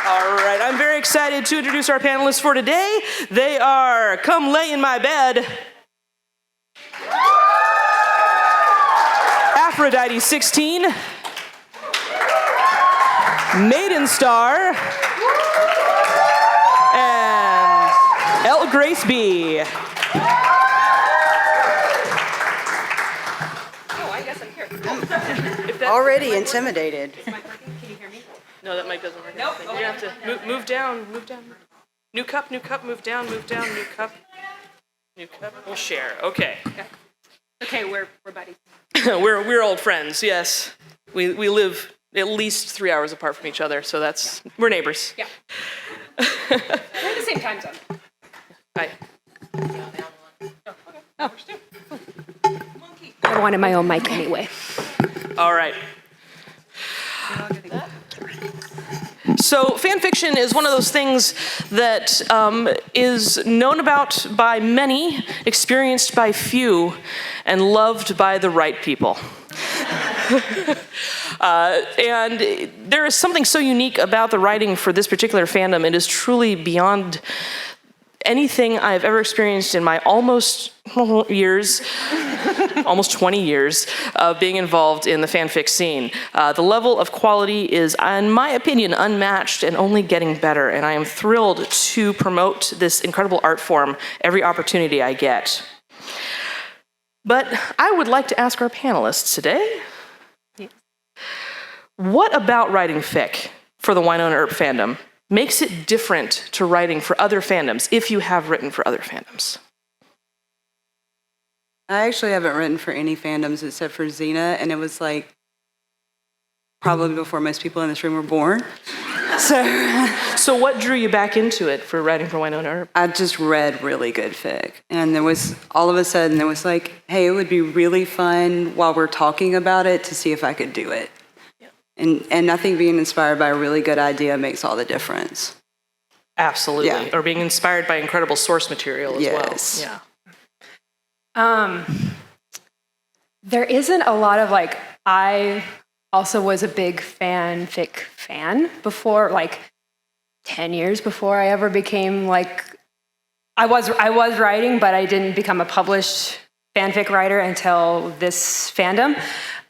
All right, I'm very excited to introduce our panelists for today. They are Come Lay in My Bed, Aphrodite 16, Maidenstar, and L. Grace B. Oh, I guess I'm here. Already intimidated. Is the mic working? Can you hear me? No, that mic doesn't work. Nope. You're gonna have to move down. New cup, move down, new cup. We'll share. Okay. Okay, we're buddies. we're old friends, yes. We live at least 3 hours apart from each other, so we're neighbors. Yeah. We're in the same time zone. Hi. Oh, I wanted my own mic anyway. All right. So fanfiction is one of those things that is known about by many, experienced by few, and loved by the right people. And there is something so unique about the writing for this particular fandom. It is truly beyond anything I've ever experienced in my almost 20 years of being involved in the fanfic scene. The level of quality is, in my opinion, unmatched and only getting better, and I am thrilled to promote this incredible art form every opportunity I get. But I would like to ask our panelists today, what about writing fic for the Wynonna Earp fandom makes it different to writing for other fandoms, if you have written for other fandoms? I actually haven't written for any fandoms except for Xena, and it was like probably before most people in this room were born. So what drew you back into it for writing for Wynonna Earp? I just read really good fic, and there was all of a sudden there was like, hey, it would be really fun while we're talking about it to see if I could do it. And I think being inspired by a really good idea makes all the difference. Absolutely. Yeah. Or being inspired by incredible source material as Yes. well. Yeah. There isn't a lot of I also was a big fanfic fan before, 10 years before I ever became I was writing, but I didn't become a published fanfic writer until this fandom.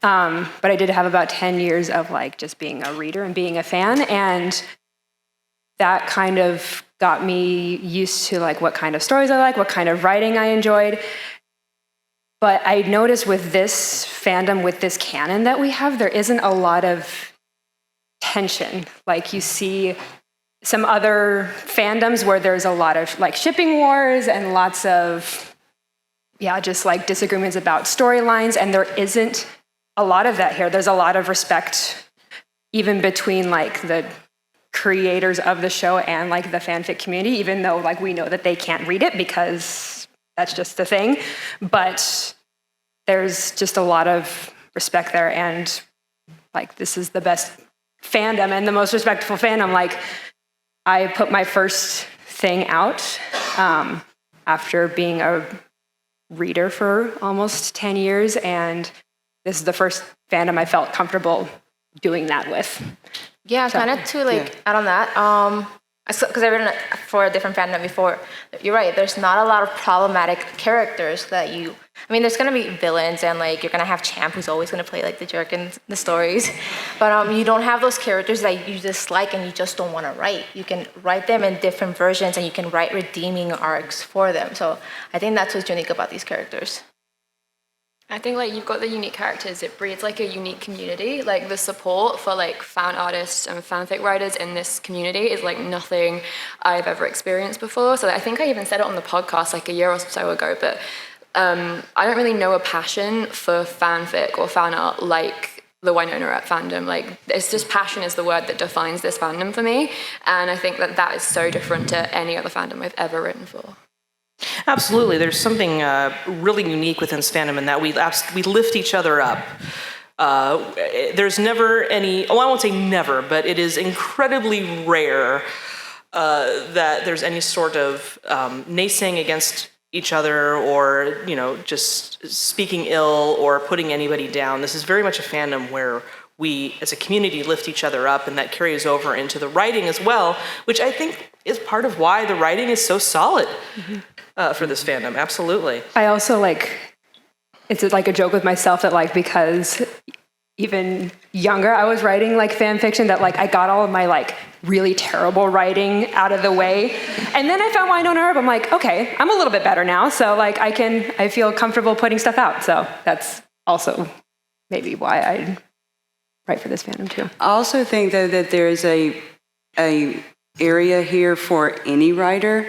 But I did have about 10 years of just being a reader and being a fan, and that kind of got me used to what kind of stories I like, what kind of writing I enjoyed. But I noticed with this fandom, with this canon that we have, there isn't a lot of tension. You see some other fandoms where there's a lot of shipping wars and lots of, just disagreements about storylines, and there isn't a lot of that here. There's a lot of respect even between the creators of the show and the fanfic community, even though we know that they can't read it because that's just the thing. But there's just a lot of respect there, and this is the best fandom and the most respectful fandom. I put my first thing out after being a reader for almost 10 years, and this is the first fandom I felt comfortable doing that with. Yeah, So, kind of to add on that, because I've written for a different fandom before. You're right, there's not a lot of problematic characters that there's gonna be villains, and you're gonna have Champ who's always gonna play the jerk in the stories, but you don't have those characters that you dislike and you just don't want to write. You can write them in different versions, and you can write redeeming arcs for them. So I think that's what's unique about these characters. I think you've got the unique characters. It breeds a unique community. The support for fan artists and fanfic writers in this community is nothing I've ever experienced before. So I think I even said it on the podcast a year or so ago, but I don't really know a passion for fanfic or fan art like the Wynonna Earp fandom. It's just passion is the word that defines this fandom for me, and I think that is so different to any other fandom I've ever written for. Absolutely. There's something really unique within this fandom in that we lift each other up. There's never any, I won't say never, but it is incredibly rare that there's any sort of naysaying against each other or, just speaking ill or putting anybody down. This is very much a fandom where we as a community lift each other up, and that carries over into the writing as well, which I think is part of why the writing is so solid for this fandom. Absolutely. I also it's like a joke with myself that because even younger I was writing fan fiction, that I got all of my really terrible writing out of the way. And then I found Wynonna Earp. I'm like, okay, I'm a little bit better now. So I feel comfortable putting stuff out. So that's also maybe why I write for this fandom too. I also think though that there's a area here for any writer.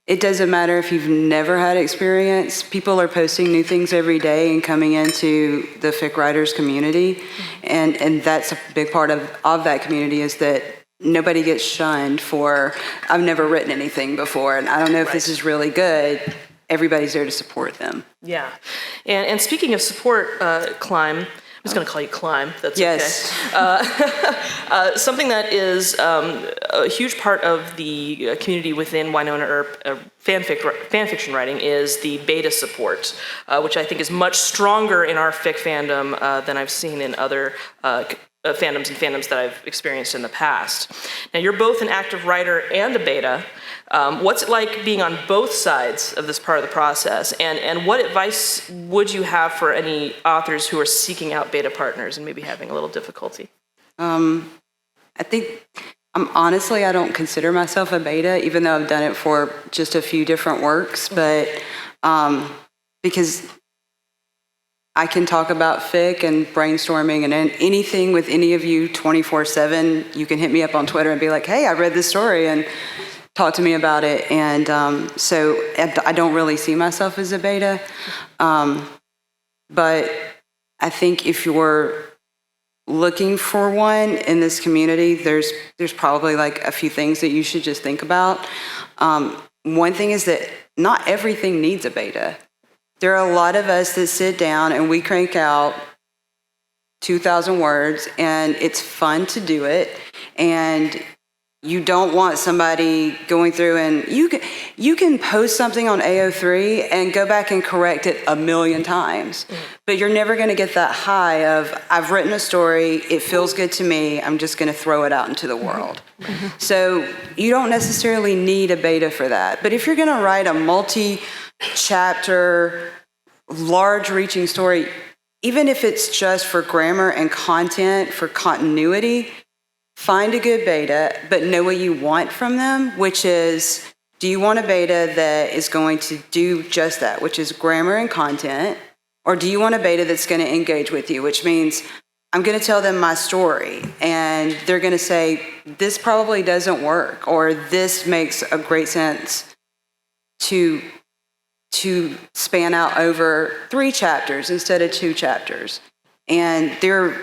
It doesn't matter if you've never had experience. People are posting new things every day and coming into the fic writers community. And that's a big part of that community, is that nobody gets shunned for, I've never written anything before and I don't know if this is really good. Everybody's there to support them. Yeah. And speaking of support, Climb, I'm just going to call you Climb. That's yes. Okay. Something that is a huge part of the community within Wynonna Earp fanfiction writing is the beta support, which I think is much stronger in our fic fandom than I've seen in other fandoms and fandoms that I've experienced in the past. Now, you're both an active writer and a beta. What's it like being on both sides of this part of the process? And what advice would you have for any authors who are seeking out beta partners and maybe having a little difficulty? I think, honestly, I don't consider myself a beta, even though I've done it for just a few different works, but because I can talk about fic and brainstorming and anything with any of you 24/7. You can hit me up on Twitter and be like, hey, I read this story, and talk to me about it. And so I don't really see myself as a beta. But I think if you're looking for one in this community, there's probably a few things that you should just think about. One thing is that not everything needs a beta. There are a lot of us that sit down and we crank out 2,000 words, and it's fun to do it. And you don't want somebody going through, and you can post something on AO3 and go back and correct it 1,000,000 times. But you're never going to get that high of, I've written a story, it feels good to me, I'm just going to throw it out into the world. So you don't necessarily need a beta for that. But if you're going to write a multi-chapter, large-reaching story, even if it's just for grammar and content, for continuity, find a good beta, but know what you want from them, which is, do you want a beta that is going to do just that, which is grammar and content, or do you want a beta that's going to engage with you, which means I'm going to tell them my story, and they're going to say, this probably doesn't work, or this makes a great sense to span out over 3 chapters instead of 2 chapters. And there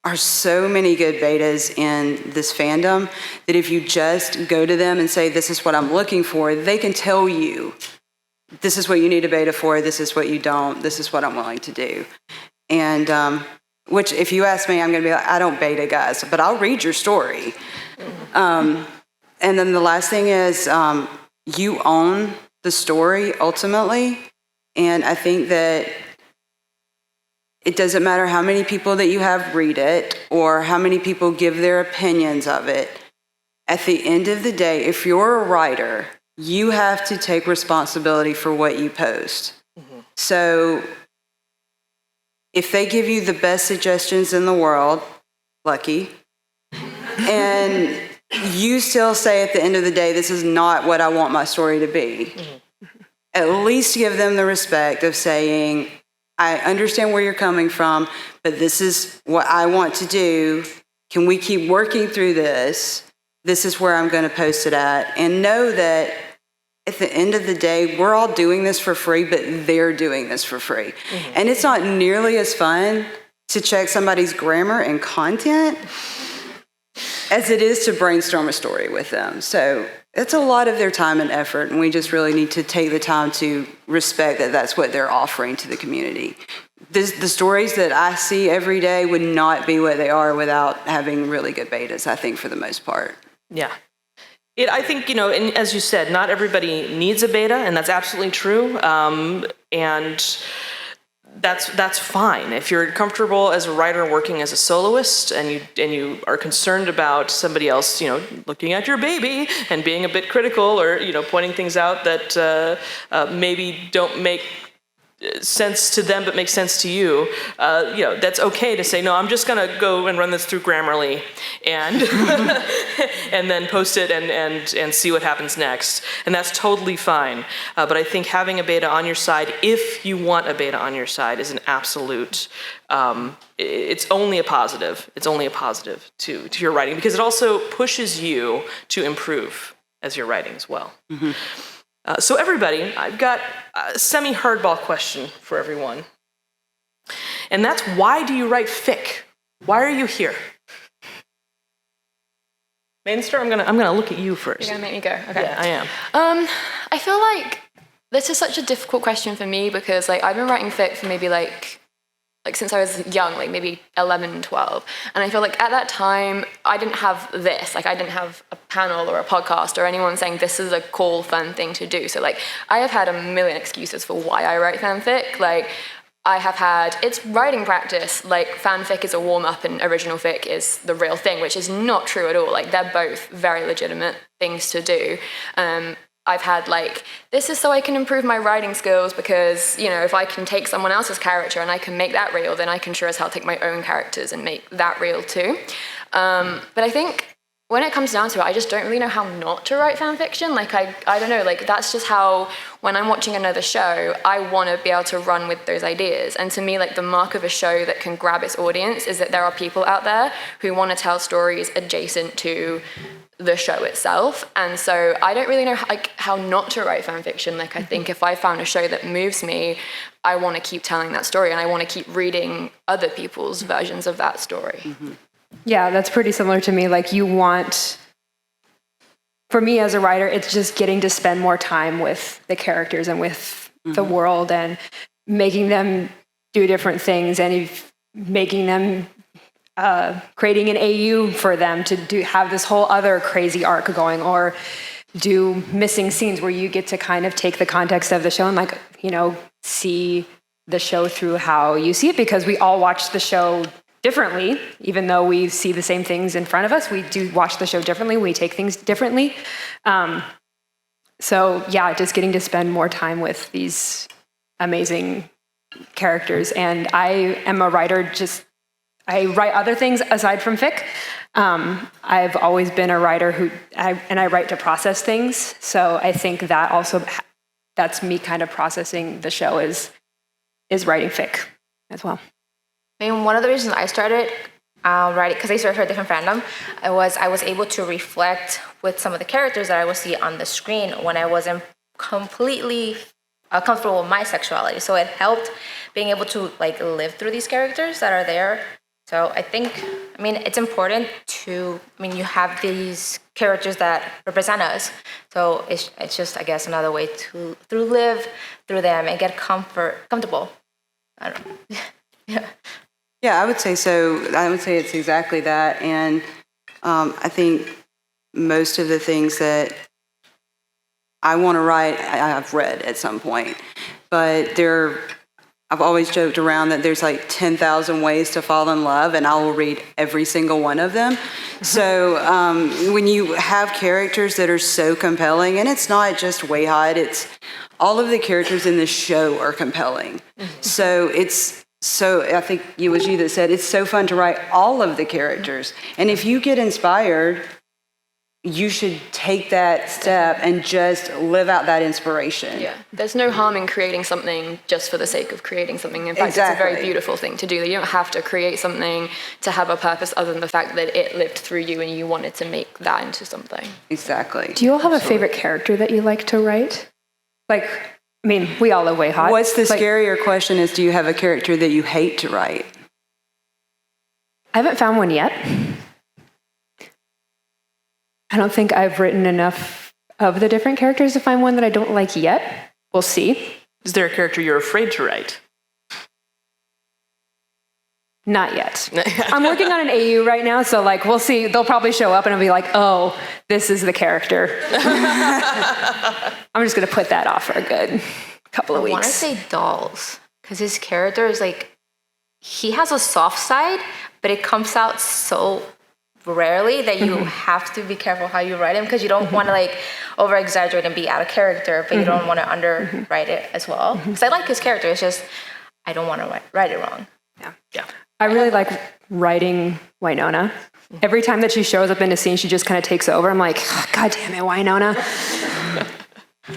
are so many good betas in this fandom that if you just go to them and say, this is what I'm looking for, they can tell you, this is what you need a beta for, this is what you don't, this is what I'm willing to do. And which, if you ask me, I'm going to be like, I don't beta, guys, but I'll read your story. And then the last thing is, you own the story ultimately. And I think that it doesn't matter how many people that you have read it or how many people give their opinions of it. At the end of the day, if you're a writer, you have to take responsibility for what you post. So if they give you the best suggestions in the world, lucky, and you still say at the end of the day, this is not what I want my story to be, at least give them the respect of saying, I understand where you're coming from, but this is what I want to do. Can we keep working through this? This is where I'm going to post it at. And know that at the end of the day, we're all doing this for free, but they're doing this for free. And it's not nearly as fun to check somebody's grammar and content as it is to brainstorm a story with them. So it's a lot of their time and effort, and we just really need to take the time to respect that that's what they're offering to the community. The stories that I see every day would not be what they are without having really good betas, I think, for the most part. Yeah. I think, and as you said, not everybody needs a beta, and that's absolutely true. And that's fine. If you're comfortable as a writer working as a soloist and you are concerned about somebody else, looking at your baby and being a bit critical or, pointing things out that maybe don't make sense to them but make sense to you, that's okay to say, no, I'm just gonna go and run this through Grammarly and and then post it and see what happens next. And that's totally fine. But I think having a beta on your side, if you want a beta on your side, is an absolute, it's only a positive. It's only a positive to your writing, because it also pushes you to improve as you're writing as well. Mm-hmm. So everybody, I've got a semi-hardball question for everyone. And that's, why do you write fic? Why are you here? Maidenstar, I'm gonna look at you first. You're gonna make me go? Okay. Yeah, I am. I feel like this is such a difficult question for me because I've been writing fic for maybe since I was young, maybe 11, 12. And I feel like at that time, I didn't have this. I didn't have a panel or a podcast or anyone saying this is a cool, fun thing to do. So I have had a million excuses for why I write fanfic. I have had, it's writing practice. Fanfic is a warm-up and original fic is the real thing, which is not true at all. They're both very legitimate things to do. I've had this is so I can improve my writing skills because, if I can take someone else's character and I can make that real, then I can sure as hell take my own characters and make that real too. But I think when it comes down to it, I just don't really know how not to write fanfiction. I don't know, that's just how, when I'm watching another show, I want to be able to run with those ideas. And to me, the mark of a show that can grab its audience is that there are people out there who want to tell stories adjacent to the show itself. And so I don't really know how not to write fan fiction. I think if I found a show that moves me, I want to keep telling that story and I want to keep reading other people's versions of that story. Mm-hmm. Yeah, that's pretty similar to me. For me as a writer, it's just getting to spend more time with the characters and with the world and making them do different things and making them creating an AU for them to have this whole other crazy arc going, or do missing scenes where you get to kind of take the context of the show and see the show through how you see it, because we all watch the show differently. Even though we see the same things in front of us, we do watch the show differently. We take things differently. So yeah, just getting to spend more time with these amazing characters. And I am a writer, I write other things aside from fic. I've always been a writer I write to process things. So I think that also, that's me kind of processing the show is writing fic as well. One of the reasons I started writing, because I started for a different fandom, I was able to reflect with some of the characters that I would see on the screen when I wasn't completely comfortable with my sexuality. So it helped being able to live through these characters that are there. So I think, it's important to, you have these characters that represent us. So it's just, I guess, another way to live through them and get comfortable. I don't know. Yeah. Yeah, I would say so. I would say it's exactly that. And I think most of the things that I want to write, I've read at some point. But I've always joked around that there's 10,000 ways to fall in love, and I will read every single one of them. So when you have characters that are so compelling, and it's not just Way Hot, it's all of the characters in the show are compelling. So I think it was you that said it's so fun to write all of the characters. And if you get inspired, you should take that step and just live out that inspiration. Yeah, there's no harm in creating something just for the sake of creating something. In fact, It's a very beautiful thing to do. You don't have to create something to have a purpose other than the fact that it lived through you and you wanted to make that into something. Exactly. Do you all have a favorite character that you like to write? We all live Way Hot. What's the scarier question is, do you have a character that you hate to write? I haven't found one yet. I don't think I've written enough of the different characters to find one that I don't like yet. We'll see. Is there a character you're afraid to write? Not yet. I'm working on an AU right now, so we'll see. They'll probably show up and I'll be like, oh, this is the character. I'm just going to put that off for a good couple of weeks. I want to say dolls. because his character is like, he has a soft side, but it comes out so rarely that you have to be careful how you write him, because you don't want to like over exaggerate and be out of character, but you don't want to underwrite it as well. Because I like his character, it's just I don't want to write it wrong. Yeah. I really like writing Wynonna. Every time that she shows up in a scene, she just kind of takes over. I'm like, oh, God damn it, Wynonna.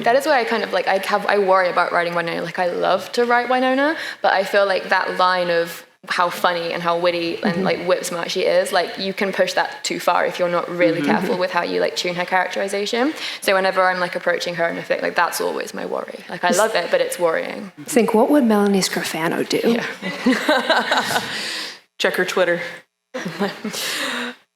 That is why I kind of like, I worry about writing Wynonna. Like, I love to write Wynonna, but I feel like that line of how funny and how witty and like whip smart she is, like you can push that too far if you're not really careful with how you like tune her characterization. So whenever I'm like approaching her and I think like that's always my worry. Like I love it, but it's worrying. Think, what would Melanie Scrofano do? Yeah. Check her Twitter.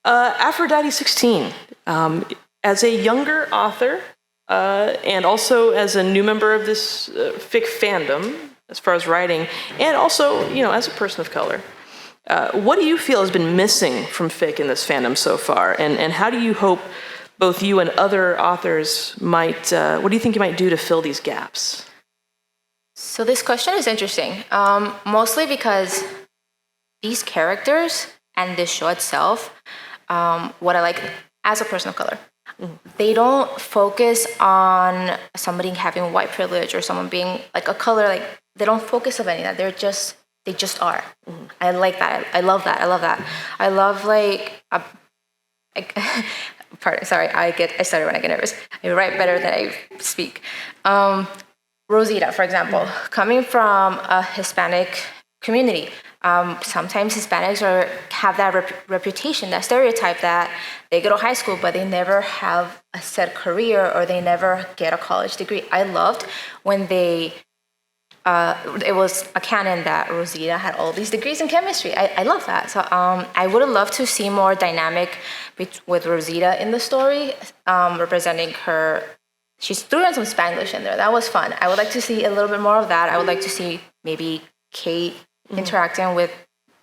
Aphrodite 16. As a younger author, and also as a new member of this fic fandom, as far as writing, and also, as a person of color, what do you feel has been missing from fic in this fandom so far? And how do you hope both you and other authors might, what do you think you might do to fill these gaps? So this question is interesting, mostly because these characters and this show itself, what I like as a person of color, they don't focus on somebody having white privilege or someone being like a color, like they don't focus on any of that. They just are. I like that. I love that. I love like, sorry, I started when I get nervous. I write better than I speak. Rosita, for example, coming from a Hispanic community, sometimes Hispanics have that reputation, that stereotype that they go to high school, but they never have a set career or they never get a college degree. I loved when it was a canon that Rosita had all these degrees in chemistry. I love that. So I would have loved to see more dynamic with Rosita in the story, representing her. She threw in some Spanglish in there. That was fun. I would like to see a little bit more of that. I would like to see maybe Kate interacting with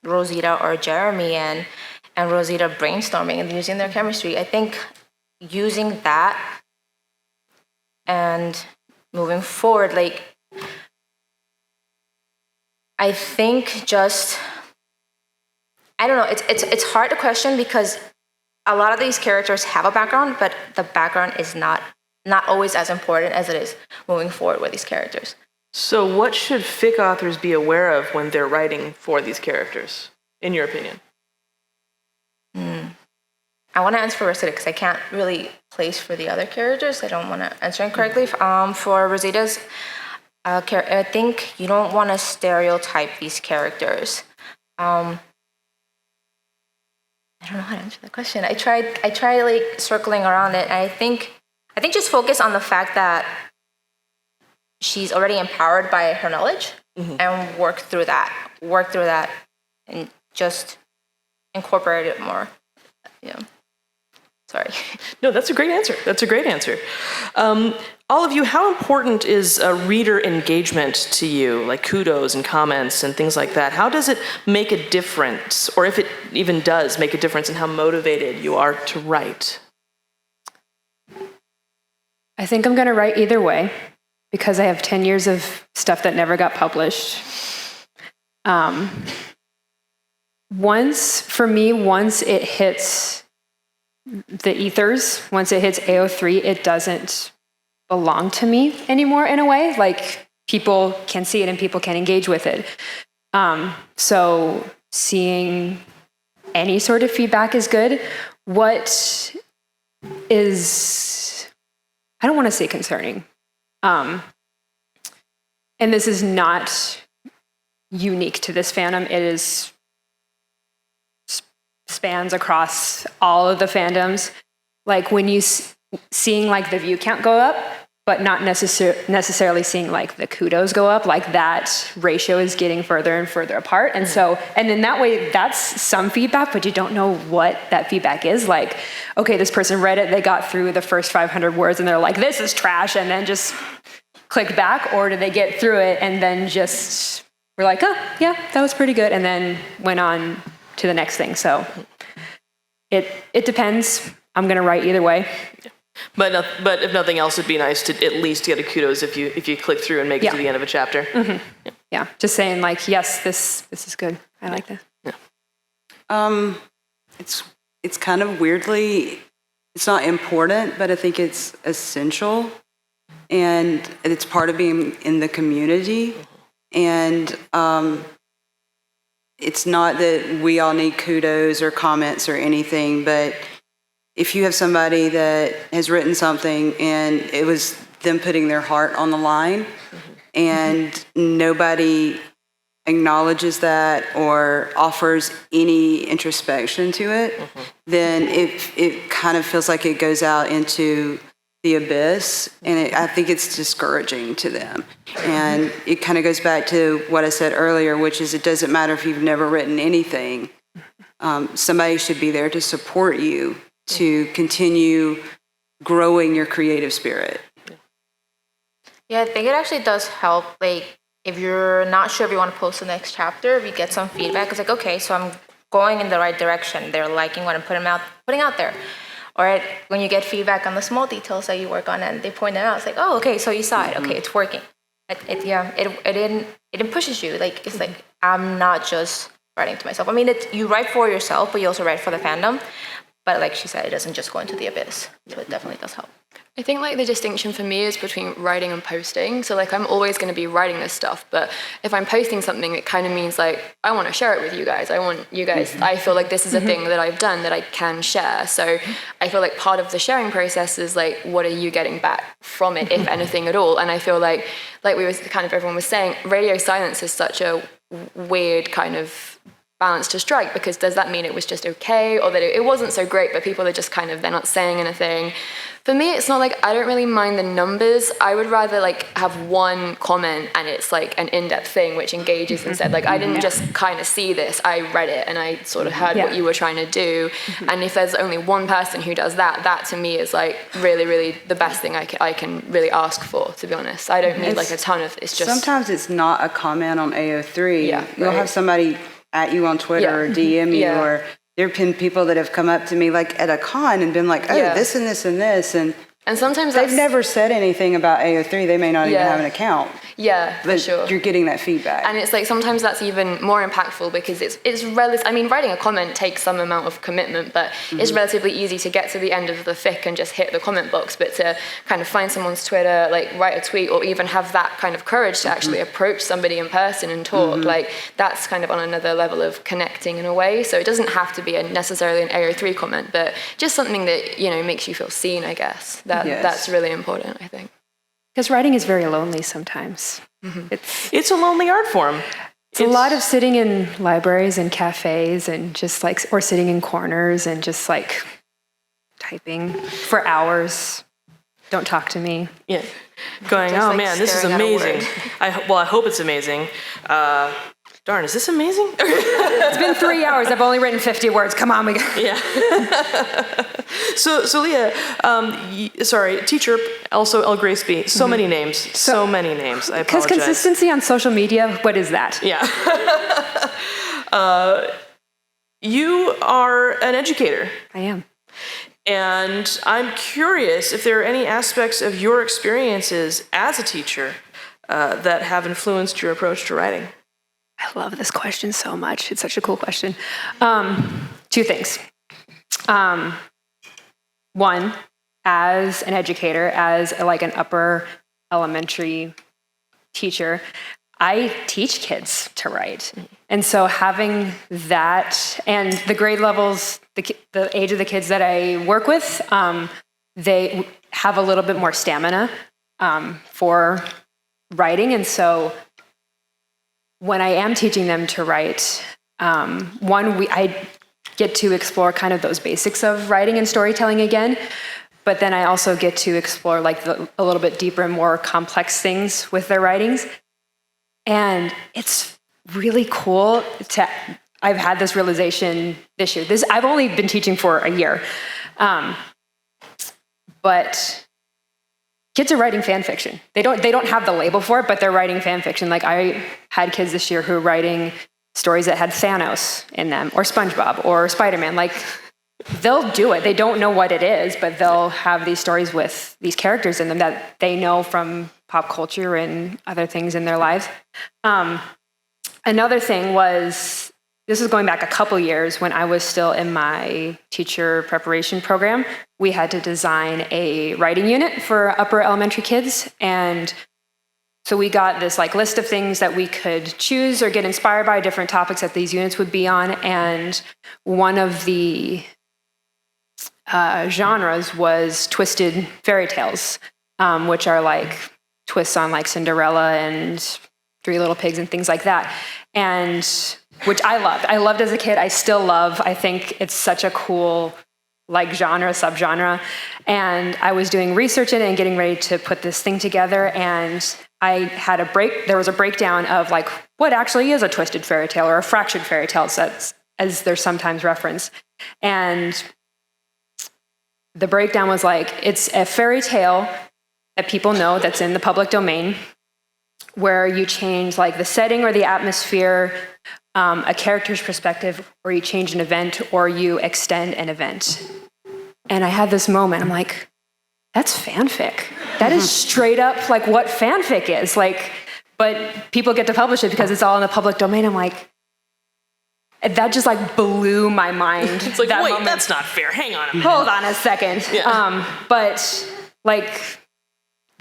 Rosita or Jeremy and Rosita brainstorming and using their chemistry. I think using that and moving forward, like, I think just, I don't know, it's hard to question because a lot of these characters have a background, but the background is not always as important as it is moving forward with these characters. So what should fic authors be aware of when they're writing for these characters, in your opinion? I want to answer for Rosita because I can't really place for the other characters. I don't want to answer incorrectly. For Rosita's I think you don't want to stereotype these characters. I don't know how to answer that question. I tried like circling around it. And I think just focus on the fact that she's already empowered by her knowledge and work through that and just incorporate it more. Sorry. No, that's a great answer. All of you, how important is reader engagement to you, like kudos and comments and things like that? How does it make a difference, or if it even does make a difference in how motivated you are to write? I think I'm going to write either way because I have 10 years of stuff that never got published. Once it hits the ethers, once it hits AO3, it doesn't belong to me anymore in a way. Like, people can see it and people can engage with it. So seeing any sort of feedback is good. What is, I don't want to say concerning, and this is not unique to this fandom, it is spans across all of the fandoms. Like, when you seeing like the view count go up, but not necessarily seeing like the kudos go up, like that ratio is getting further and further apart. And so, and in that way, that's some feedback, but you don't know what that feedback is. Like, okay, this person read it, they got through the first 500 words and they're like, this is trash, and then just click back, or did they get through it and then just were like, oh, yeah, that was pretty good, and then went on to the next thing. So it depends. I'm gonna write either way. But if nothing else, it'd be nice to at least get a kudos if you click through and make it to the end of a chapter. Yeah, just saying like, yes, this is good. I like this. It's kind of weirdly, it's not important, but I think it's essential, and it's part of being in the community. And it's not that we all need kudos or comments or anything, but if you have somebody that has written something and it was them putting their heart on the line, and nobody acknowledges that or offers any introspection to it, then it kind of feels like it goes out into the abyss, and I think it's discouraging to them. And it kind of goes back to what I said earlier, which is it doesn't matter if you've never written anything. Somebody should be there to support you to continue growing your creative spirit. Yeah, I think it actually does help. Like, if you're not sure if you want to post the next chapter, if you get some feedback, it's like, okay, so I'm going in the right direction. They're liking what I'm putting out there. Or when you get feedback on the small details that you work on and they point it out, it's like, oh, okay, so you saw it. Okay, it's working. It pushes you. Like, it's like, I'm not just writing to myself. I mean, you write for yourself, but you also write for the fandom. But like she said, it doesn't just go into the abyss. So it definitely does help. I think like the distinction for me is between writing and posting. So like I'm always going to be writing this stuff, but if I'm posting something, it kind of means like I want to share it with you guys. I want you guys, I feel like this is a thing that I've done that I can share. So I feel like part of the sharing process is like, what are you getting back from it, if anything at all? And I feel like we was kind of everyone was saying, radio silence is such a weird kind of balance to strike, because does that mean it was just okay, or that it wasn't so great but people are just kind of, they're not saying anything? For me, it's not like, I don't really mind the numbers. I would rather like have one comment and it's like an in-depth thing which engages and said like, I didn't just kind of see this, I read it and I sort of heard what you were trying to do. And if there's only one person who does that, that to me is like really, really the best thing I can really ask for, to be honest. I don't need like a ton of, it's just... Sometimes it's not a comment on AO3. You'll have somebody at you on Twitter or DM you, or there have been people that have come up to me like at a con and been like, oh, this and this and this, and sometimes they've never said anything about AO3. They may not even have an account. Yeah, for sure. You're getting that feedback. And it's like sometimes that's even more impactful because it's relative. I mean, writing a comment takes some amount of commitment, but it's relatively easy to get to the end of the fic and just hit the comment box. But to kind of find someone's Twitter, like write a tweet, or even have that kind of courage to actually approach somebody in person and talk, like that's kind of on another level of connecting in a way. So it doesn't have to be necessarily an AO3 comment, but just something that, you know, makes you feel seen, I guess. That's really important, I think. Because writing is very lonely sometimes. It's a lonely art form. It's a lot of sitting in libraries and cafes and just like, or sitting in corners and just like typing for hours. Don't talk to me. Yeah. Going, just, oh like, man, this is amazing. I hope it's amazing. Darn, is this amazing? It's been 3 hours. I've only written 50 words. Come on, we got. Yeah. So Leah, teacher, also El Grace B. So many names. So many names. I apologize. Because consistency on social media, what is that? Yeah. You are an educator. I am. And I'm curious if there are any aspects of your experiences as a teacher that have influenced your approach to writing. I love this question so much. It's such a cool question. Two things. One, as an educator, as an upper elementary teacher, I teach kids to write. And so having that and the grade levels, the age of the kids that I work with, they have a little bit more stamina for writing. And so when I am teaching them to write, I get to explore kind of those basics of writing and storytelling again, but then I also get to explore a little bit deeper and more complex things with their writings. And it's really cool I've had this realization this year. I've only been teaching for a year, but kids are writing fan fiction. They don't have the label for it, but they're writing fan fiction. Like I had kids this year who were writing stories that had Thanos in them, or SpongeBob, or Spider-Man. Like they'll do it. They don't know what it is, but they'll have these stories with these characters in them that they know from pop culture and other things in their lives. Another thing was, this was going back a couple years when I was still in my teacher preparation program. We had to design a writing unit for upper elementary kids. And so we got this like list of things that we could choose or get inspired by, different topics that these units would be on. And one of the genres was twisted fairy tales, which are like twists on like Cinderella and Three Little Pigs and things like that. And which I loved. I loved as a kid. I still love. I think it's such a cool like genre, subgenre. And I was doing research in it and getting ready to put this thing together. And I had there was a breakdown of like what actually is a twisted fairy tale or a fractured fairy tale, as they're sometimes referenced. And the breakdown was like, it's a fairy tale that people know that's in the public domain, where you change like the setting or the atmosphere, a character's perspective, or you change an event, or you extend an event. And I had this moment, I'm like, that's fanfic. That is straight up like what fanfic is. Like, but people get to publish it because it's all in the public domain. I'm like, that just like blew my mind. It's like, that wait, moment. that's not fair. Hang on a minute. Hold on a second. Yeah. But like,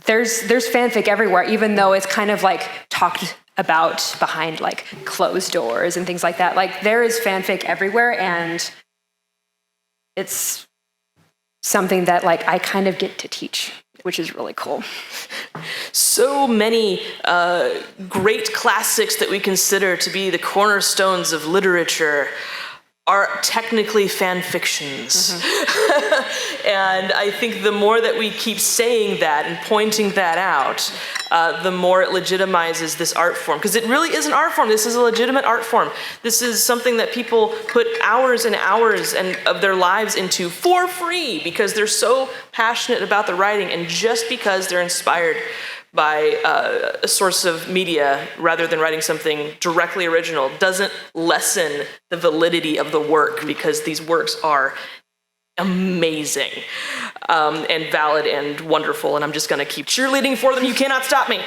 there's fanfic everywhere, even though it's kind of like talked about behind like closed doors and things like that. Like there is fanfic everywhere, and it's something that like I kind of get to teach, which is really cool. So many great classics that we consider to be the cornerstones of literature are technically fan fictions. And I think the more that we keep saying that and pointing that out, the more it legitimizes this art form. Because it really is an art form. This is a legitimate art form. This is something that people put hours and hours of their lives into for free because they're so passionate about the writing and just because they're inspired by a source of media rather than writing something directly original doesn't lessen the validity of the work, because these works are amazing and valid and wonderful, and I'm just gonna keep cheerleading for them. You cannot stop me.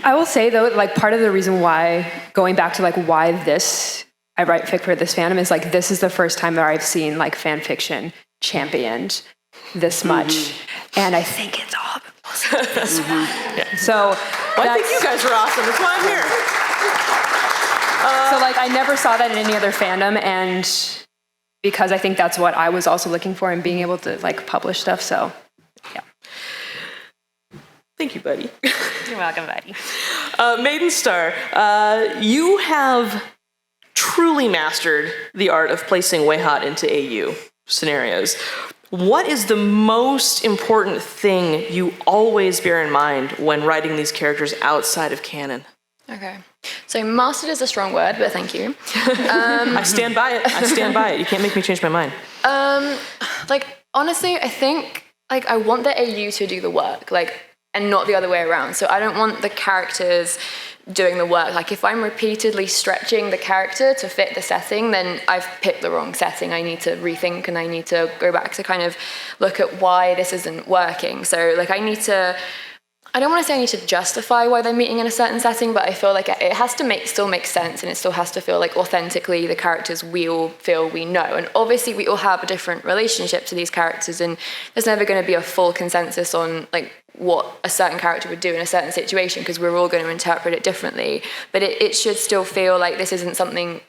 I will say though, like part of the reason why, going back to like why I write fic for this fandom is like, this is the first time that I've seen like fan fiction championed this much. And I think it's all because of this one. Yeah. So I think you guys are awesome. That's why I'm here. So like I never saw that in any other fandom, and because I think that's what I was also looking for in being able to like publish stuff. So yeah. Thank you, buddy. You're welcome, buddy. Maidenstar, you have truly mastered the art of placing Wayhot into AU scenarios. What is the most important thing you always bear in mind when writing these characters outside of canon? Okay. So mastered is a strong word, but thank you. I stand by it. You can't make me change my mind. Like, honestly, I think, like, I want the AU to do the work, like, and not the other way around. So I don't want the characters doing the work. Like, if I'm repeatedly stretching the character to fit the setting, then I've picked the wrong setting. I need to rethink, and I need to go back to kind of look at why this isn't working. So, like, I don't want to say I need to justify why they're meeting in a certain setting, but I feel like it has to still make sense, and it still has to feel like authentically the characters we all feel we know. And obviously we all have a different relationship to these characters, and there's never going to be a full consensus on like what a certain character would do in a certain situation, because we're all going to interpret it differently. But it should still feel like this isn't something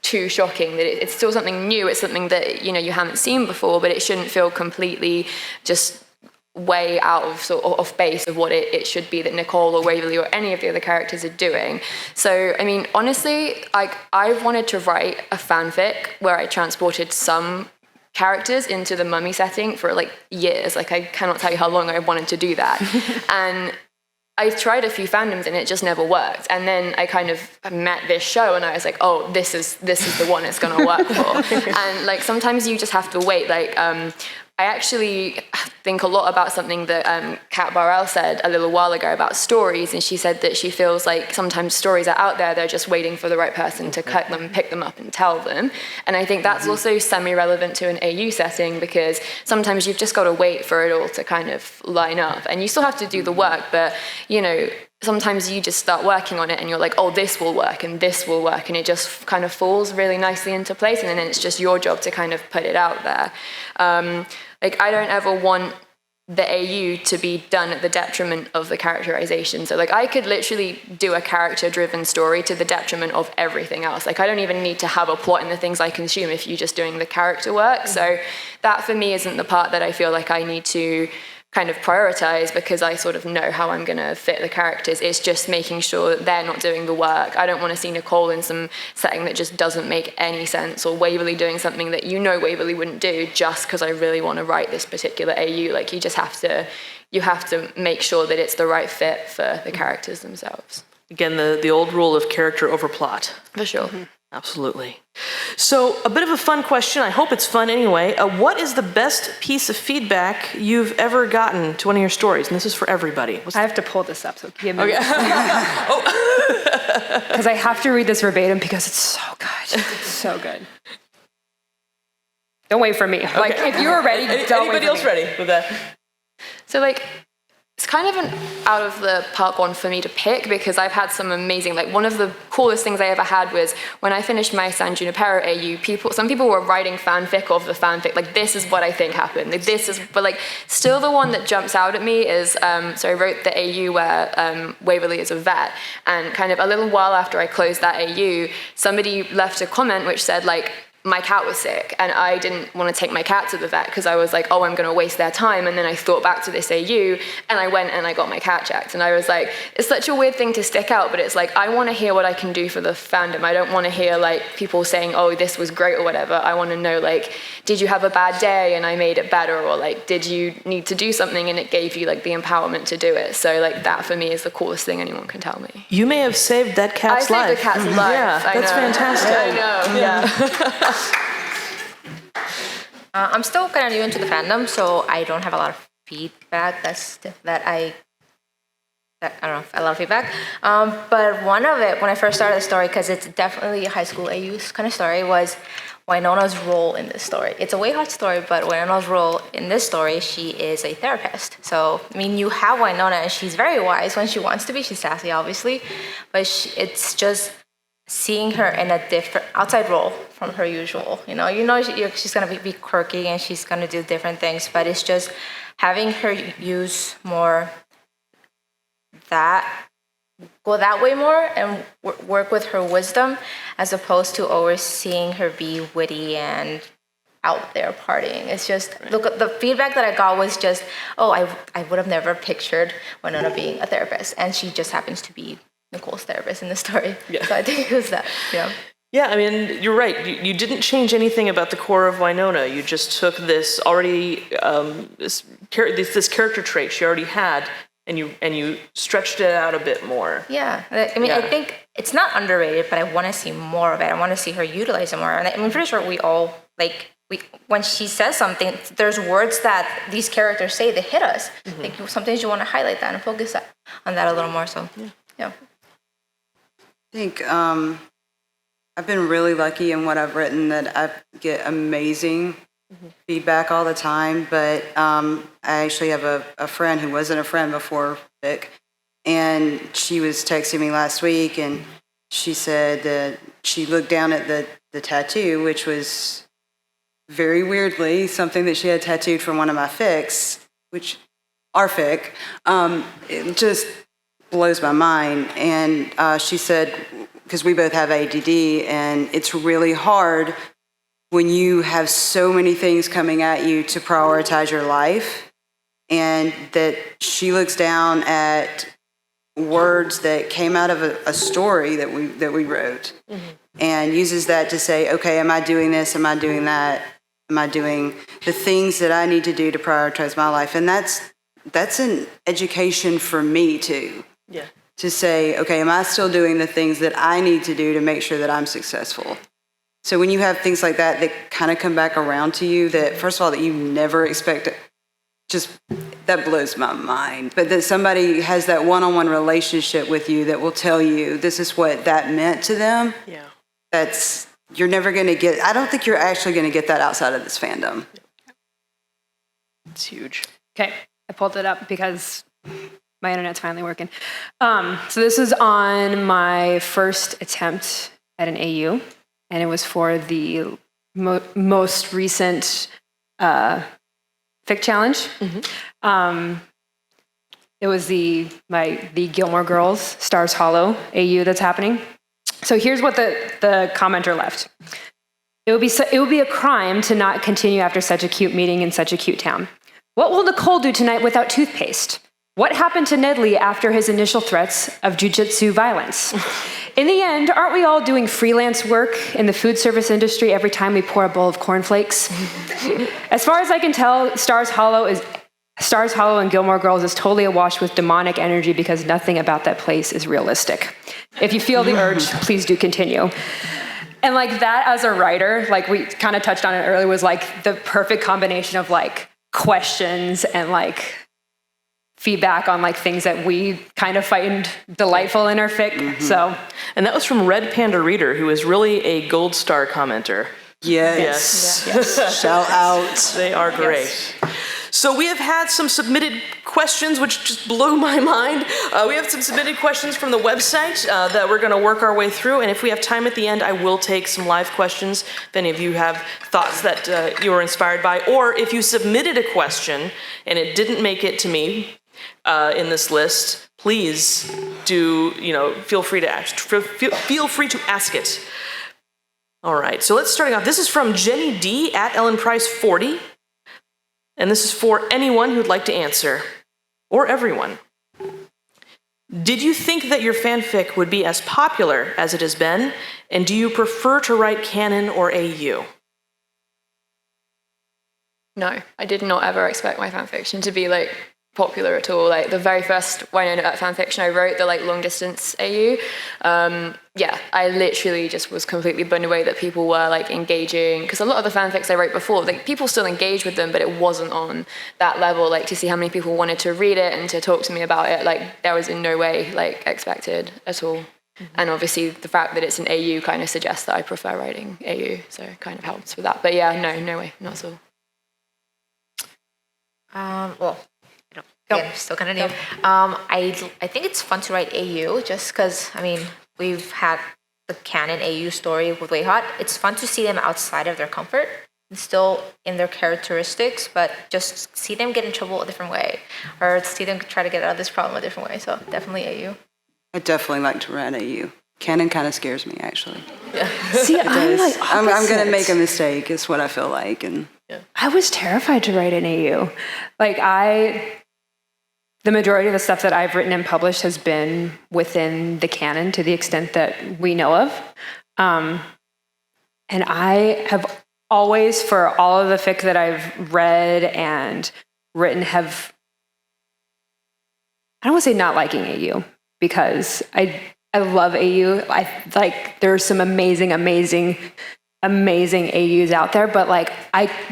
too shocking, that it's still something new. It's something that, you know, you haven't seen before, but it shouldn't feel completely just way out of sort of off base of what it should be that Nicole or Waverly or any of the other characters are doing. So, I mean, honestly, like, I've wanted to write a fanfic where I transported some characters into the mummy setting for like years. Like, I cannot tell you how long I wanted to do that. And I tried a few fandoms and it just never worked. And then I kind of met this show and I was like, oh, this is the one it's gonna work for. And like, sometimes you just have to wait. Like, I actually think a lot about something that Kat Barrell said a little while ago about stories, and she said that she feels like sometimes stories are out there, they're just waiting for the right person to cut them, pick them up and tell them. And I think that's also semi-relevant to an AU setting, because sometimes you've just got to wait for it all to kind of line up, and you still have to do the work, but sometimes you just start working on it and you're like, oh, this will work and this will work, and it just kind of falls really nicely into place, and then it's just your job to kind of put it out there. I don't ever want the AU to be done at the detriment of the characterization. So I could literally do a character-driven story to the detriment of everything else. I don't even need to have a plot in the things I consume if you're just doing the character work. So that for me isn't the part that I feel like I need to kind of prioritize, because I sort of know how I'm going to fit the characters. It's just making sure that they're not doing the work. I don't want to see Nicole in some setting that just doesn't make any sense, or Waverly doing something that Waverly wouldn't do just because I really want to write this particular AU. You have to make sure that it's the right fit for the characters themselves. Again, the old rule of character over plot. For sure. Absolutely. So, a bit of a fun question. I hope it's fun anyway. What is the best piece of feedback you've ever gotten to one of your stories? And this is for everybody. I have to pull this up, so give me Okay. because I have to read this verbatim because it's so good. It's so good. Don't wait for me. If you are ready, don't wait for Anybody else me. ready with that? So it's kind of an out of the park one for me to pick, because I've had some amazing, one of the coolest things I ever had was when I finished my San Junipero AU, some people were writing fanfic of the fanfic, this is what I think happened. But still the one that jumps out at me is, so I wrote the AU where Waverly is a vet, and kind of a little while after I closed that AU, somebody left a comment which said my cat was sick, and I didn't want to take my cat to the vet because I was like, oh, I'm going to waste their time. And then I thought back to this AU, and I went and I got my cat checked. And I was like, it's such a weird thing to stick out, but it's I want to hear what I can do for the fandom. I don't want to hear people saying, oh, this was great or whatever. I want to know, did you have a bad day and I made it better? Or did you need to do something and it gave you the empowerment to do it? So that for me is the coolest thing anyone can tell me. You may have saved that cat's life. I saved the cat's life. Yeah, that's fantastic. I know, yeah. I'm still kind of new into the fandom, so I don't have a lot of feedback. I don't know, a lot of feedback. But one of it, when I first started the story, because it's definitely a high school AU kind of story, was Wynonna's role in this story. It's a way hard story, but Wynonna's role in this story, she is a therapist. So, you have Wynonna, and she's very wise when she wants to be. She's sassy, obviously, but it's just seeing her in a different outside role from her usual. She's going to be quirky and she's going to do different things, but it's just having her use more go that way more and work with her wisdom, as opposed to always seeing her be witty and out there partying. It's just, look, the feedback that I got was just, oh, I would have never pictured Wynonna being a therapist, and she just happens to be Nicole's therapist in the story. Yeah. So I think it was that. Yeah. Yeah, you're right. You didn't change anything about the core of Wynonna. You just took this already this character trait she already had, and you stretched it out a bit more. Yeah. I think it's not underrated, but I want to see more of it. I want to see her utilize it more. And I'm pretty sure we all when she says something, there's words that these characters say that hit us. Mm-hmm. Sometimes you want to highlight that and focus on that a little more. So yeah. I think I've been really lucky in what I've written, that I get amazing feedback all the time, but I actually have a friend who wasn't a friend before Vic, and she was texting me last week, and she said that she looked down at the tattoo, which was very weirdly something that she had tattooed from one of my fics, which our fic. It just blows my mind. And she said, because we both have ADD, and it's really hard when you have so many things coming at you to prioritize your life, and that she looks down at words that came out of a story that we wrote, and uses that to say, okay, am I doing this? Am I doing that? Am I doing the things that I need to do to prioritize my life? And that's an education for me too. Yeah. To say, okay, am I still doing the things that I need to do to make sure that I'm successful? So when you have things like that kind of come back around to you, that first of all, that you never expect, just that blows my mind. But that somebody has that one-on-one relationship with you that will tell you this is what that meant to them. Yeah. You're never going to get, I don't think you're actually going to get that outside of this fandom. It's huge. Okay, I pulled it up because my internet's finally working. So this is on my first attempt at an AU, and it was for the most recent Fic Challenge. It was the Gilmore Girls Stars Hollow AU that's happening. So here's what the commenter left. It would be a crime to not continue after such a cute meeting in such a cute town. What will Nicole do tonight without toothpaste? What happened to Nedley after his initial threats of jujitsu violence? In the end, aren't we all doing freelance work in the food service industry every time we pour a bowl of cornflakes? As far as I can tell, Stars Hollow and Gilmore Girls is totally awash with demonic energy because nothing about that place is realistic. If you feel the urge, please do continue. And like that as a writer, like we kind of touched on it earlier, was like the perfect combination of like questions and like feedback on like things that we kind of find delightful in our fic. So, and that was from Red Panda Reader, who is really a gold star commenter. Yes. Shout out. They are great. So we have had some submitted questions, which just blew my mind. We have some submitted questions from the website that we're going to work our way through. And if we have time at the end, I will take some live questions. If any of you have thoughts that you were inspired by, or if you submitted a question and it didn't make it to me in this list, please do, feel free to ask it. All right, so let's start off. This is from Jenny D at Ellen Price 40. And this is for anyone who'd like to answer, or everyone. Did you think that your fanfic would be as popular as it has been? And do you prefer to write canon or AU? No, I did not ever expect my fanfiction to be like popular at all. Like the very first Wynonna Earp fanfiction I wrote, the like long distance AU, I literally just was completely blown away that people were like engaging, because a lot of the fanfics I wrote before, like people still engaged with them, but it wasn't on that level. Like to see how many people wanted to read it and to talk to me about it, like that was in no way like expected at all. And obviously the fact that it's an AU kind of suggests that I prefer writing AU, so it kind of helps with that. But yeah, no way, not at all. Again, still kind of new. I think it's fun to write AU just because, we've had the canon AU story with Way Hot. It's fun to see them outside of their comfort and still in their characteristics, but just see them get in trouble a different way or see them try to get out of this problem a different way. So definitely AU. I definitely like to write AU. Canon kind of scares me, actually. Yeah. see, I'm like I'm going to make a mistake, is what I feel like. And I was terrified to write an AU. The majority of the stuff that I've written and published has been within the canon to the extent that we know of. And I have always, for all of the fic that I've read and written, I don't want to say not liking AU, because I love AU. There's some amazing AUs out there, but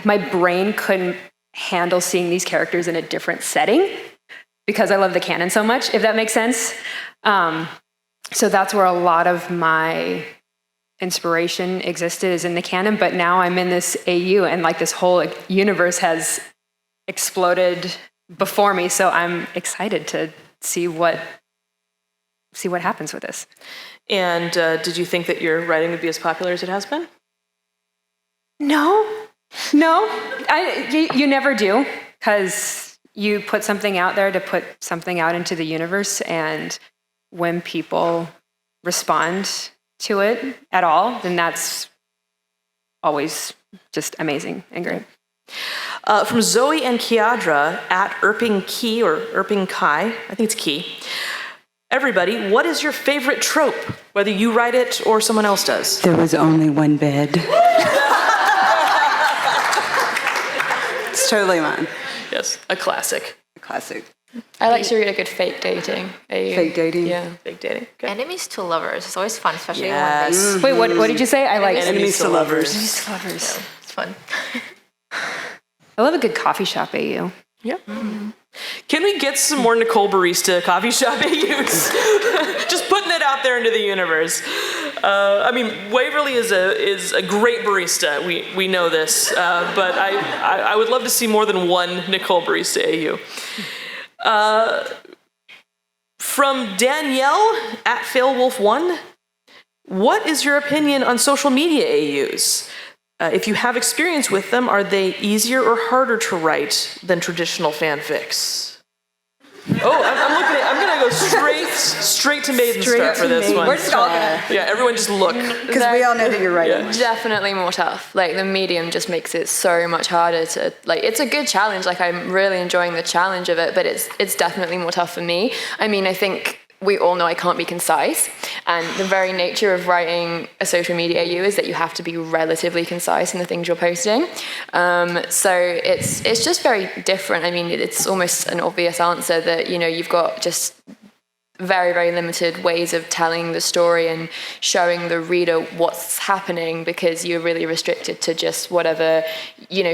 my brain couldn't handle seeing these characters in a different setting, because I love the canon so much, if that makes sense. So that's where a lot of my inspiration existed, is in the canon, but now I'm in this AU and this whole universe has exploded before me, so I'm excited to see what happens with this. And did you think that your writing would be as popular as it has been? No, you never do, because you put something out there to put something out into the universe, and when people respond to it at all, then that's always just amazing and great. From Zoe and Kiadra at Irping Key, or Irping Kai, I think it's Key. Everybody, what is your favorite trope, whether you write it or someone else does? there was only one bed. It's totally mine. Yes, a classic. Classic. I like to read a good fake dating. Fake dating. Yeah. Fake dating. Okay. Enemies to lovers. It's always fun, especially Yes. Wait, what did you say? I like Enemies to lovers. Enemies to lovers. it's fun. I love a good coffee shop AU. Yeah. Can we get some more Nicole Barista coffee shop AUs? Just putting it out there into the universe. I mean, Waverly is a great barista. We know this, but I would love to see more than one Nicole Barista AU. From Danielle at FailWolf1, what is your opinion on social media AUs? If you have experience with them, are they easier or harder to write than traditional fanfics? Oh, I'm gonna go straight to Maidenstar for this one. We're just all gonna, Yeah, everyone just look. because we all know that you're right. Definitely more tough. Like the medium just makes it so much harder to like. It's a good challenge. Like I'm really enjoying the challenge of it, but it's definitely more tough for me. I mean, I think we all know I can't be concise, and the very nature of writing a social media AU is that you have to be relatively concise in the things you're posting. So it's just very different. I mean, it's almost an obvious answer that you've got just very, very limited ways of telling the story and showing the reader what's happening because you're really restricted to just whatever,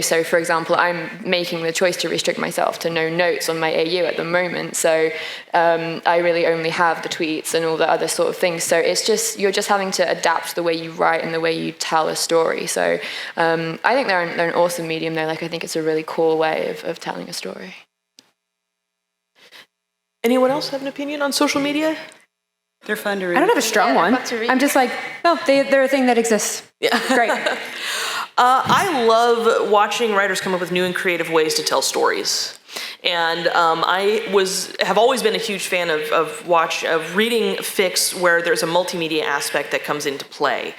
so for example, I'm making the choice to restrict myself to no notes on my AU at the moment. So I really only have the tweets and all the other sort of things. So you're just having to adapt the way you write and the way you tell a story. So I think they're an awesome medium though. Like I think it's a really cool way of telling a story. Anyone else have an opinion on social media? They're fun to read. I don't have a strong one. I'm just like, they're a thing that exists. Yeah. Great. I love watching writers come up with new and creative ways to tell stories. And I have always been a huge fan of reading fics where there's a multimedia aspect that comes into play.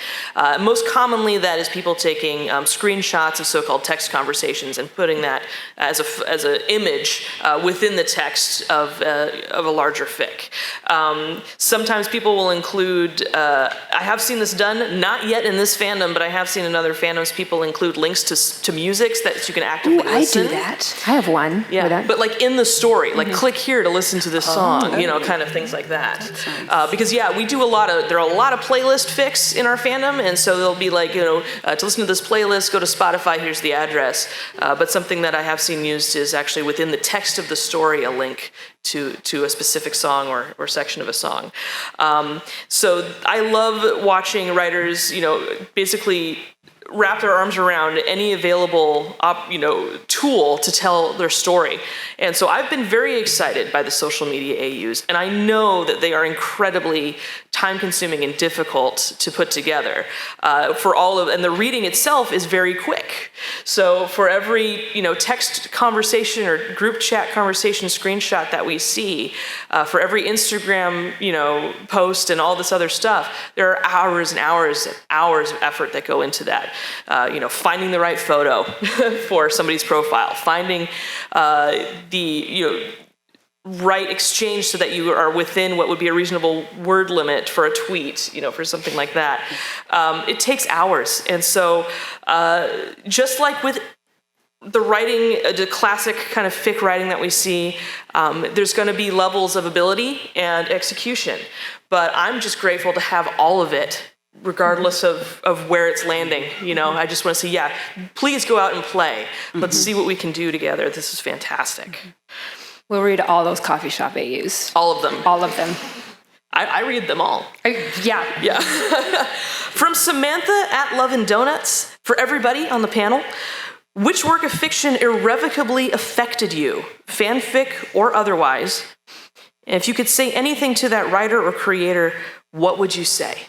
Most commonly, that is people taking screenshots of so-called text conversations and putting that as an image within the text of a larger fic. Sometimes people will include. I have seen this done, not yet in this fandom, but I have seen in other fandoms. People include links to musics that you can actively listen. I do that. I have one. Yeah, but like in the story, like click here to listen to this song, kind of things like that. Because we do there are a lot of playlist fics in our fandom, and so they'll be like, to listen to this playlist, go to Spotify, here's the address. But something that I have seen used is actually within the text of the story, a link to a specific song or section of a song. So I love watching writers, basically wrap their arms around any available tool to tell their story. And so I've been very excited by the social media AUs, and I know that they are incredibly time-consuming and difficult to put together. And the reading itself is very quick. So for every text conversation or group chat conversation screenshot that we see, for every Instagram post and all this other stuff, there are hours and hours and hours of effort that go into that. Finding the right photo for somebody's profile, finding the right exchange so that you are within what would be a reasonable word limit for a tweet, for something like that. It takes hours. And so just like with the writing, the classic kind of fic writing that we see, there's going to be levels of ability and execution. But I'm just grateful to have all of it, regardless of where it's landing. I just want to say, please go out and play. Let's see what we can do together. This is fantastic. We'll read all those coffee shop AUs. All of them. All of them. I read them all. Yeah. From Samantha at Love and Donuts, for everybody on the panel, which work of fiction irrevocably affected you, fanfic or otherwise? And if you could say anything to that writer or creator, what would you say?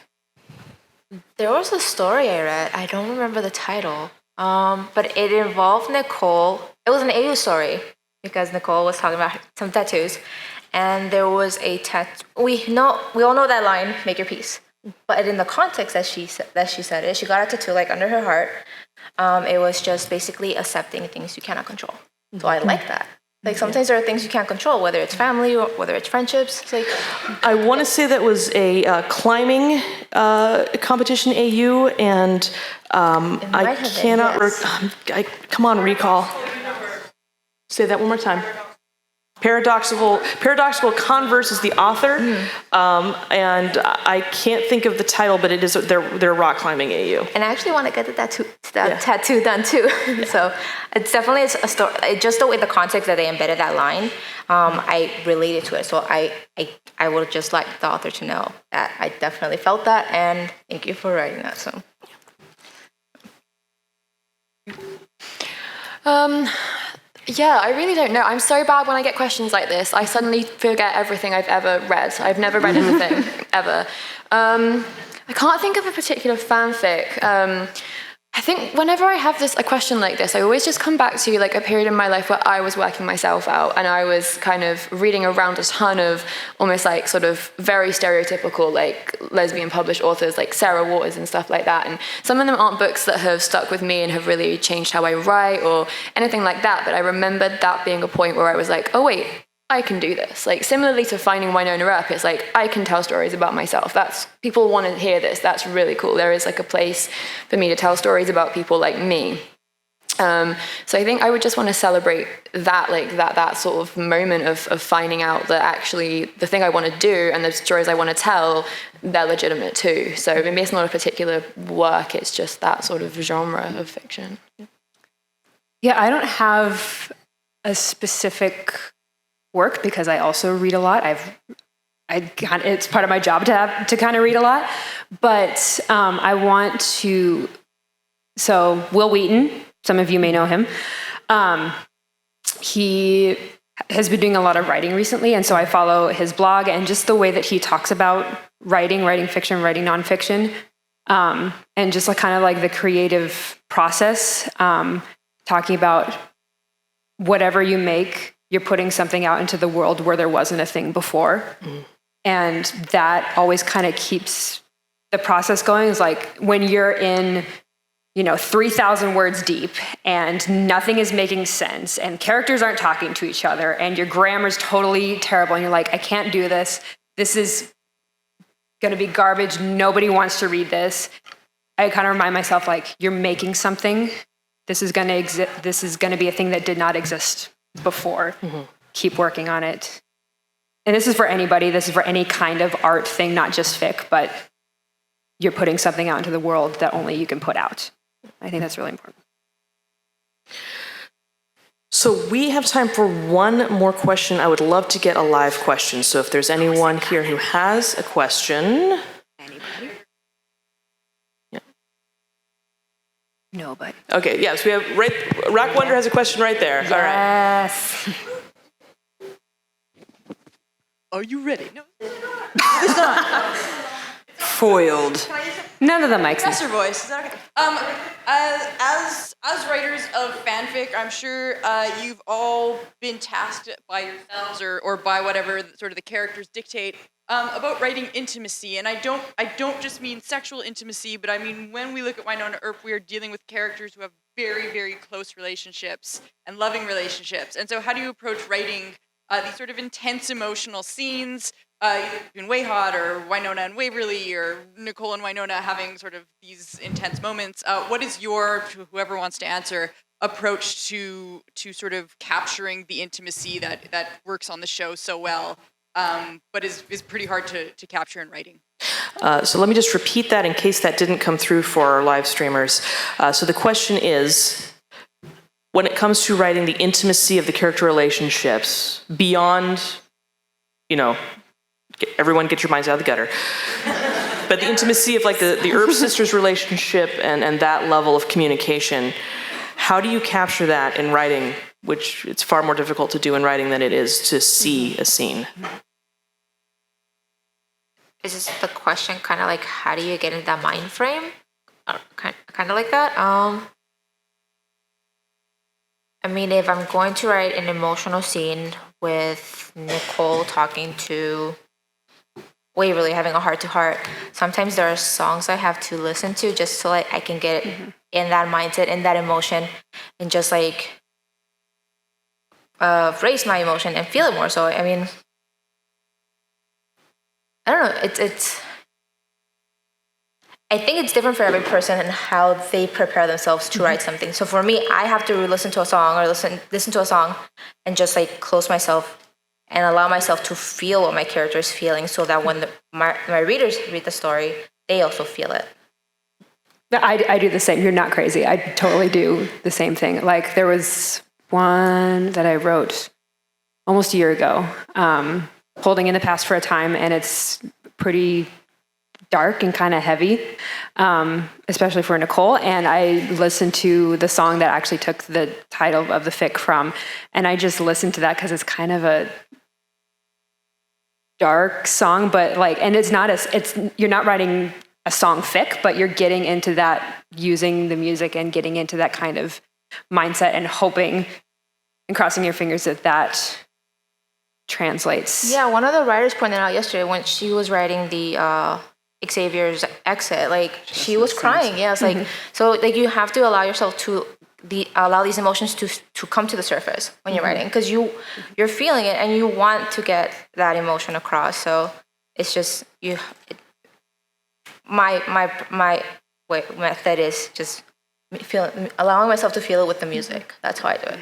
There was a story I read. I don't remember the title, but it involved Nicole. It was an AU story because Nicole was talking about some tattoos, and there was a tattoo. We all know that line, "Make your peace." But in the context that she said it, she got a tattoo like under her heart. It was just basically accepting things you cannot control. So I like that. Like sometimes there are things you can't control, whether it's family or whether it's friendships. It's like I want to say that was a climbing competition AU, and I cannot. Yes. Come on, recall. Say that one more time. Paradoxical Converse is the author, and I can't think of the title, but it is they're rock climbing AU. And I actually want to get the tattoo done too. So it's definitely a story. Just the way the context that they embedded that line, I related to it. So I would just like the author to know that I definitely felt that, and thank you for writing that. So. Yeah, I really don't know. I'm so bad when I get questions like this. I suddenly forget everything I've ever read. I've never read anything, ever. I can't think of a particular fanfic. I think whenever I have a question like this, I always just come back to like a period in my life where I was working myself out and I was kind of reading around a ton of almost like sort of very stereotypical like lesbian published authors like Sarah Waters and stuff like that. And some of them aren't books that have stuck with me and have really changed how I write or anything like that. But I remembered that being a point where I was like, oh wait, I can do this. Like similarly to finding Wynonna Earp, it's like I can tell stories about myself. People want to hear this. That's really cool. There is like a place for me to tell stories about people like me. So I think I would just want to celebrate that, like that sort of moment of finding out that actually the thing I want to do and the stories I want to tell, they're legitimate too. So maybe it's not a particular work. It's just that sort of genre of fiction. Yeah, I don't have a specific work because I also read a lot. It's part of my job to kind of read a lot, but I want to. So Will Wheaton, some of you may know him. He has been doing a lot of writing recently, and so I follow his blog and just the way that he talks about writing fiction, writing nonfiction, and just like kind of like the creative process. Talking about whatever you make, you're putting something out into the world where there wasn't a thing before. And that always kind of keeps the process going. It's like when you're in, 3,000 words deep and nothing is making sense and characters aren't talking to each other and your grammar's totally terrible and you're like, I can't do this. This is going to be garbage. Nobody wants to read this. I kind of remind myself like, you're making something. This is going to exist. This is going to be a thing that did not exist before. Keep working on it. And this is for anybody. This is for any kind of art thing, not just fic, but you're putting something out into the world that only you can put out. I think that's really important. So we have time for one more question. I would love to get a live question. So if there's anyone here who has a question. Anybody? Yeah. Nobody. Okay, yes, we have Rock Wonder has a question right there. Yes. All right. Are you ready? No. Foiled. None of the mics. Professor voice. Is that okay? As writers of fanfic, I'm sure you've all been tasked by yourselves or by whatever sort of the characters dictate about writing intimacy. And I don't just mean sexual intimacy, but I mean when we look at Wynonna Earp, we are dealing with characters who have very, very close relationships and loving relationships. And so how do you approach writing these sort of intense emotional scenes, in Way Hot or Wynonna and Waverly or Nicole and Wynonna having sort of these intense moments? What is your, whoever wants to answer, approach to sort of capturing the intimacy that works on the show so well, but is pretty hard to capture in writing? So let me just repeat that in case that didn't come through for our live streamers. So the question is, when it comes to writing the intimacy of the character relationships beyond, everyone get your minds out of the gutter, but the intimacy of like the Earp sisters relationship and that level of communication, how do you capture that in writing, which it's far more difficult to do in writing than it is to see a scene? Is this the question kind of like, how do you get in that mind frame? Kind of like that? I mean, if I'm going to write an emotional scene with Nicole talking to Waverly, having a heart-to-heart, sometimes there are songs I have to listen to just so like I can get in that mindset, in that emotion, and just like raise my emotion and feel it more. So, I mean, I don't know. I think it's different for every person and how they prepare themselves to write something. So for me, I have to listen to a song or listen to a song and just like close myself and allow myself to feel what my character is feeling, so that when my readers read the story, they also feel it. I do the same. You're not crazy. I totally do the same thing. Like, there was one that I wrote almost a year ago, Holding in the Past for a Time, and it's pretty dark and kind of heavy, especially for Nicole. And I listened to the song that actually took the title of the fic from, and I just listened to that because it's kind of a dark song, but like, and you're not writing a song fic, but you're getting into that, using the music and getting into that kind of mindset and hoping and crossing your fingers that translates. Yeah, one of the writers pointed out yesterday when she was writing the Xavier's exit, like she was crying. Yeah, it's like, so like you have to allow yourself to allow these emotions to come to the surface when you're writing, because you're feeling it and you want to get that emotion across. So it's just my method is just allowing myself to feel it with the music. That's how I do it.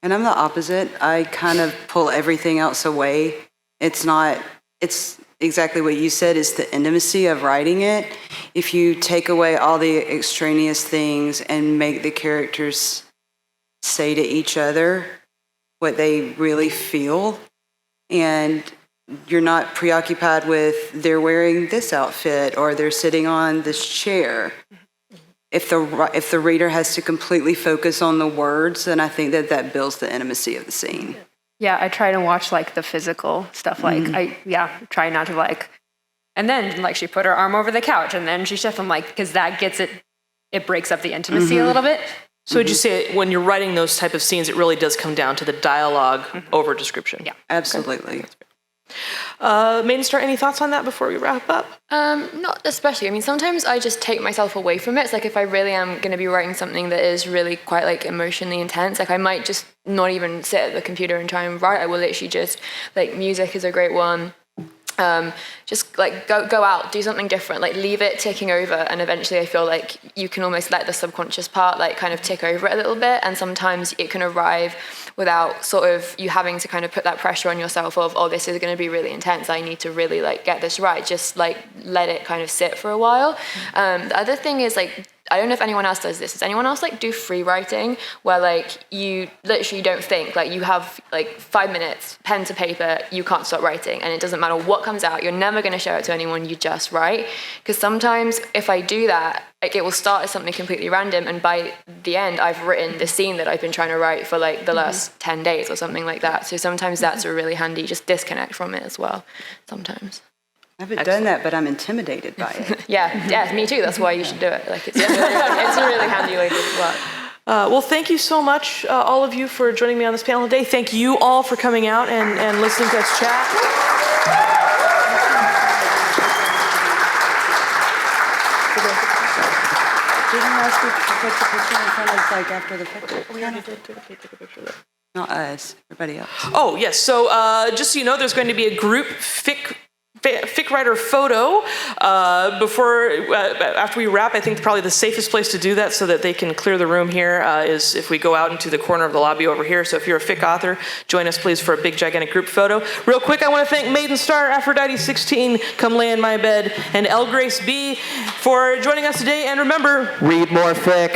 And I'm the opposite. I kind of pull everything else away. It's exactly what you said, is the intimacy of writing it. If you take away all the extraneous things and make the characters say to each other what they really feel, and you're not preoccupied with they're wearing this outfit or they're sitting on this chair. If the reader has to completely focus on the words, then I think that builds the intimacy of the scene. Yeah, I try to watch like the physical stuff. Like try not to like, and then like she put her arm over the couch and then she shifted. I'm like, because that gets it breaks up the intimacy a little bit. So would you say when you're writing those type of scenes, it really does come down to the dialogue over description? Yeah, absolutely. Maidenstar, any thoughts on that before we wrap up? Not especially. I mean, sometimes I just take myself away from it. It's like if I really am going to be writing something that is really quite like emotionally intense, like I might just not even sit at the computer and try and write. I will literally just, like, music is a great one. Just like go out, do something different, like leave it ticking over, and eventually I feel like you can almost let the subconscious part like kind of tick over it a little bit, and sometimes it can arrive without sort of you having to kind of put that pressure on yourself of, oh, this is going to be really intense, I need to really like get this right. Just like let it kind of sit for a while. The other thing is, like, I don't know if anyone else does this. Does anyone else like do free writing where like you literally don't think, like you have like 5 minutes, pen to paper, you can't stop writing, and it doesn't matter what comes out, you're never going to show it to anyone, you just write? Because sometimes if I do that, like, it will start as something completely random, and by the end I've written the scene that I've been trying to write for like the last 10 days or something like that. So sometimes that's a really handy just disconnect from it as well sometimes. I haven't done that, but I'm intimidated by it. yeah, me too. That's why you should do it. Like, it's a really handy way to work. Well, thank you so much, all of you, for joining me on this panel today. Thank you all for coming out and listening to us chat. Didn't ask you to put the picture in front of, like, after the picture? We already did take a picture of that. Not us, everybody else. Oh, yes. So just so you know, there's going to be a group fic writer photo after we wrap. I think probably the safest place to do that so that they can clear the room here is if we go out into the corner of the lobby over here. So if you're a fic author, join us please for a big gigantic group photo. Real quick, I want to thank Maidenstar, Aphrodite16, ComeLayInMyBed, and L Grace B for joining us today. And remember, read more fic.